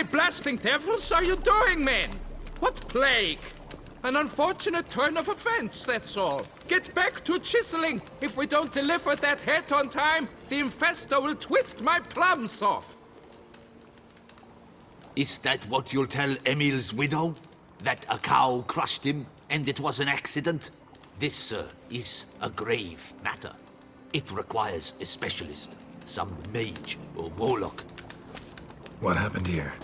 many blasting devils are you doing, men? What plague? An unfortunate turn of offense, that's all. Get back to chiseling. If we don't deliver that head on time, the infestor will twist my plums off. Is that what you'll tell Emil's widow? That a cow crushed him and it was an accident? This, sir, is a grave matter. It requires a specialist, some mage or warlock. What happened here?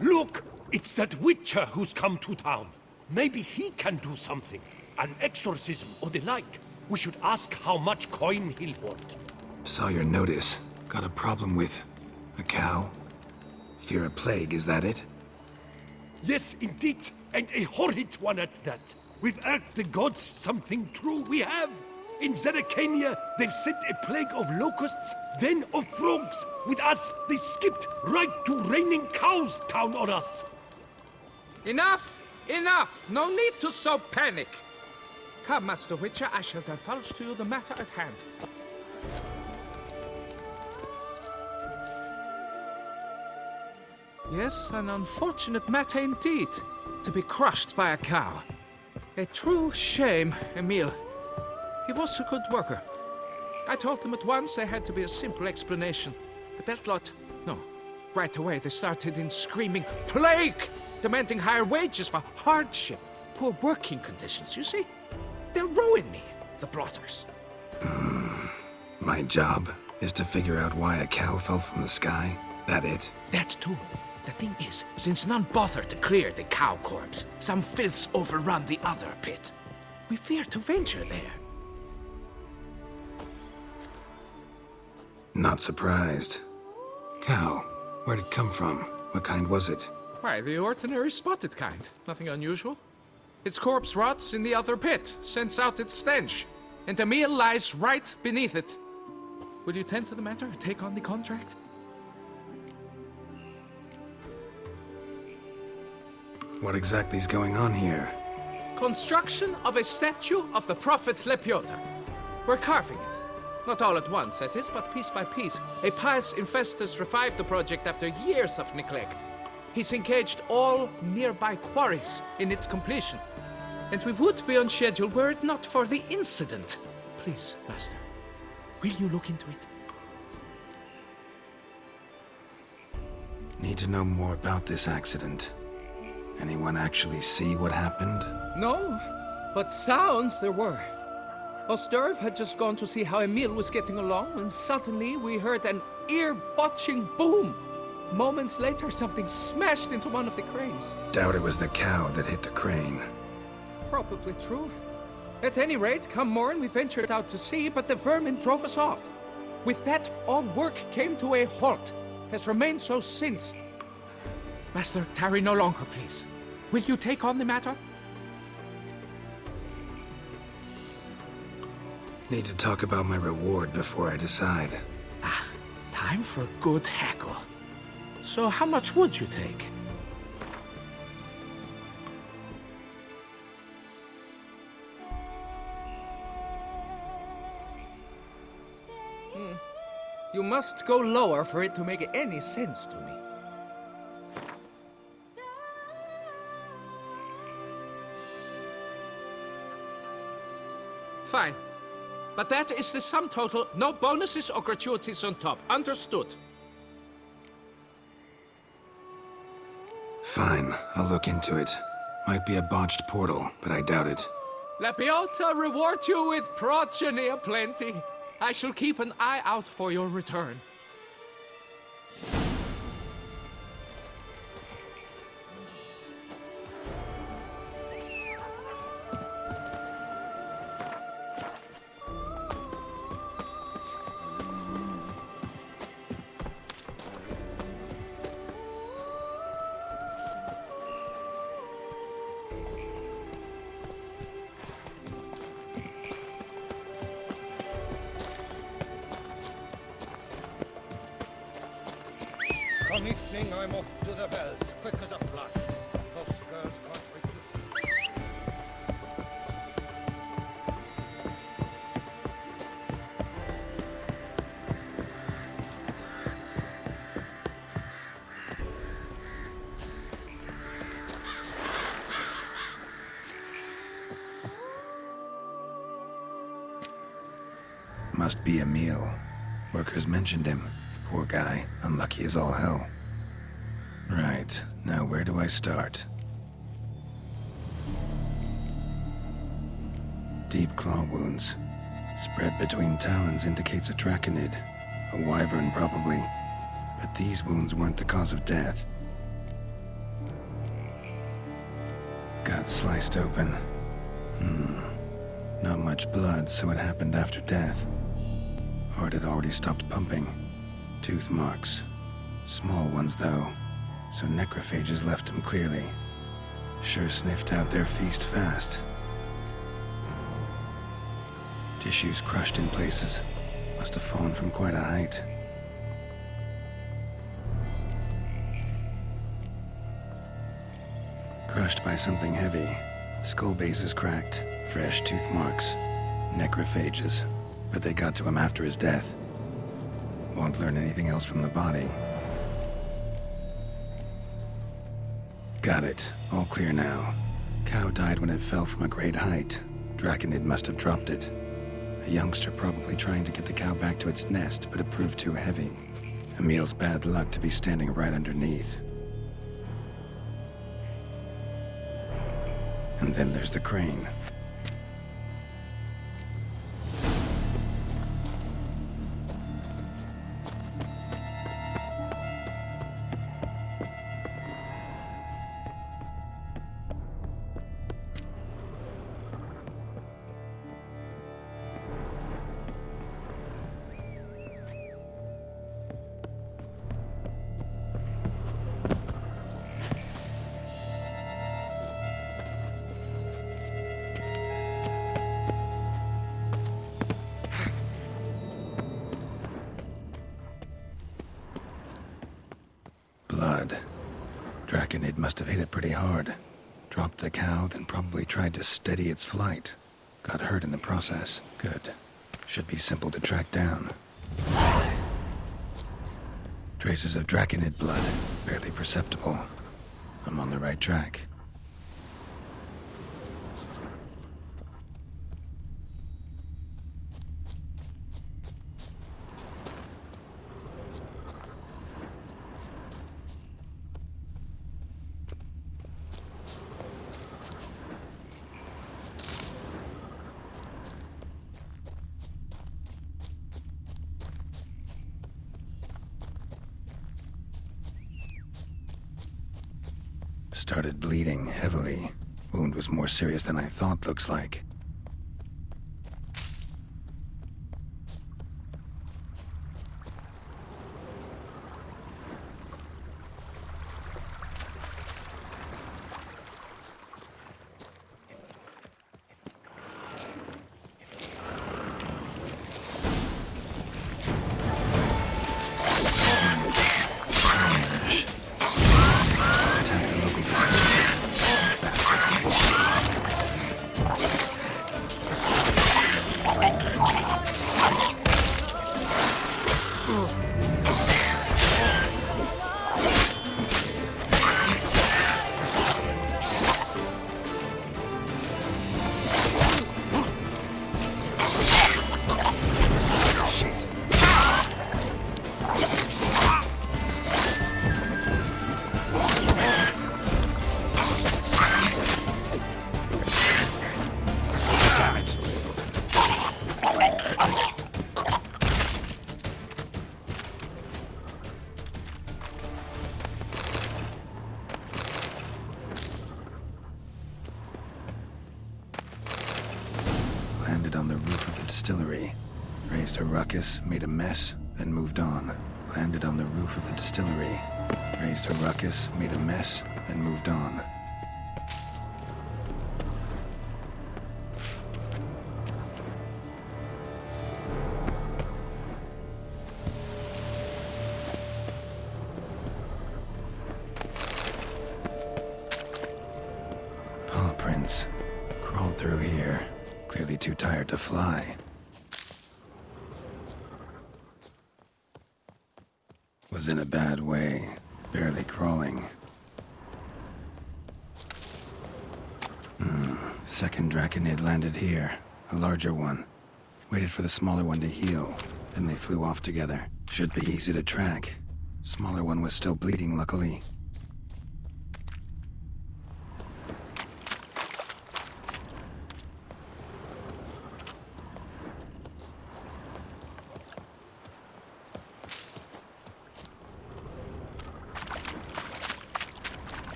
Look! It's that witcher who's come to town. Maybe he can do something. An exorcism or the like. We should ask how much coin he'll want. Saw your notice. Got a problem with a cow? Fear a plague, is that it? Yes, indeed. And a horrid one at that. We've irked the gods something true, we have. In Zeracania, they've sent a plague of locusts, then of frogs. With us, they skipped right to raining cows down on us. Enough! Enough! No need to so panic. Come, Master Witcher, I shall divulge to you the matter at hand. Yes, an unfortunate matter indeed. To be crushed by a cow. A true shame, Emil. He was a good worker. I told them at once there had to be a simple explanation. But that lot, no. Right away they started in screaming, "Plague!" Demanding higher wages for hardship, poor working conditions, you see? They'll ruin me, the blotters. My job is to figure out why a cow fell from the sky. That it? That too. The thing is, since none bothered to clear the cow corpse, some filths overrun the other pit. We fear to venture there. Not surprised. Cow, where'd it come from? What kind was it? Why, the ordinary spotted kind. Nothing unusual. Its corpse rots in the other pit, sends out its stench, and Emil lies right beneath it. Will you tend to the matter, take on the contract? What exactly is going on here? Construction of a statue of the prophet Lepiotar. We're carving it. Not all at once, that is, but piece by piece. A pious infestus revived the project after years of neglect. He's engaged all nearby quarries in its completion. And we would be on schedule were it not for the incident. Please, Master, will you look into it? Need to know more about this accident. Anyone actually see what happened? No, but sounds there were. Osterv had just gone to see how Emil was getting along when suddenly we heard an ear-botching boom. Moments later, something smashed into one of the cranes. Doubt it was the cow that hit the crane. Probably true. At any rate, come morn, we ventured out to sea, but the vermin drove us off. With that, all work came to a halt. Has remained so since. Master, tarry no longer, please. Will you take on the matter? Need to talk about my reward before I decide. Time for a good haggle. So how much would you take? You must go lower for it to make any sense to me. Fine. But that is the sum total. No bonuses or gratuities on top. Understood? Fine, I'll look into it. Might be a botched portal, but I doubt it. Lepiotar reward you with progeny aplenty. I shall keep an eye out for your return. Come evening, I'm off to the bells, quick as a flash. Those girls can't wait to see. Must be Emil. Workers mentioned him. Poor guy, unlucky as all hell. Right, now where do I start? Deep claw wounds. Spread between talons indicates a draconid. A wyvern, probably. But these wounds weren't the cause of death. Got sliced open. Not much blood, so it happened after death. Heart had already stopped pumping. Tooth marks. Small ones, though, so necrophages left him clearly. Sure sniffed out their feast fast. Tissues crushed in places. Must have fallen from quite a height. Crushed by something heavy. Skull base is cracked. Fresh tooth marks. Necrophages. But they got to him after his death. Won't learn anything else from the body. Got it. All clear now. Cow died when it fell from a great height. Draconid must have dropped it. A youngster probably trying to get the cow back to its nest, but it proved too heavy. Emil's bad luck to be standing right underneath. And then there's the crane. Blood. Draconid must have hit it pretty hard. Dropped the cow, then probably tried to steady its flight. Got hurt in the process. Good. Should be simple to track down. Traces of Draconid blood. Barely perceptible. I'm on the right track. Started bleeding heavily. Wound was more serious than I thought, looks like. Landed on the roof of the distillery. Raised a ruckus, made a mess, then moved on. Landed on the roof of the distillery. Raised a ruckus, made a mess, then moved on. Paw prints. Crawled through here. Clearly too tired to fly. Was in a bad way. Barely crawling. Second Draconid landed here. A larger one. Waited for the smaller one to heal, then they flew off together. Should be easy to track. Smaller one was still bleeding, luckily.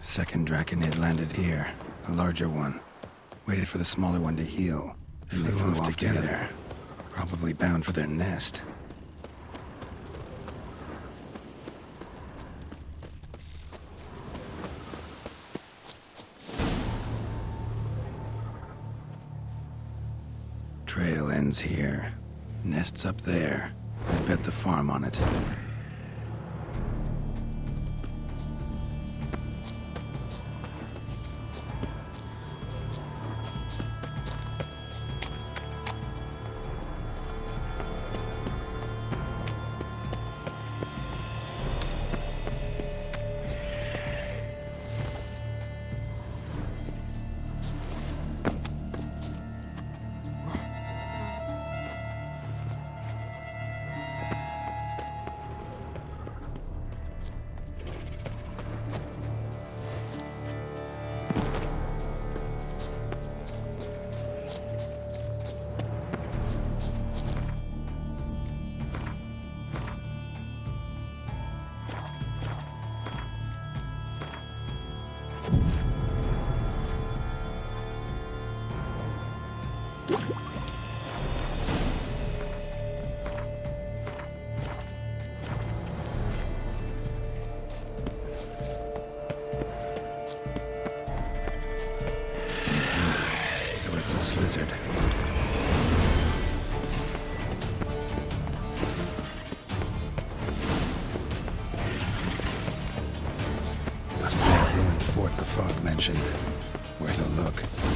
Second Draconid landed here, a larger one. Waited for the smaller one to heal, and they flew off together. Probably bound for their nest. Trail ends here. Nest's up there. I bet the farm on it. So it's a Slizzard. Must be that ruined fort the fog mentioned. Worth a look.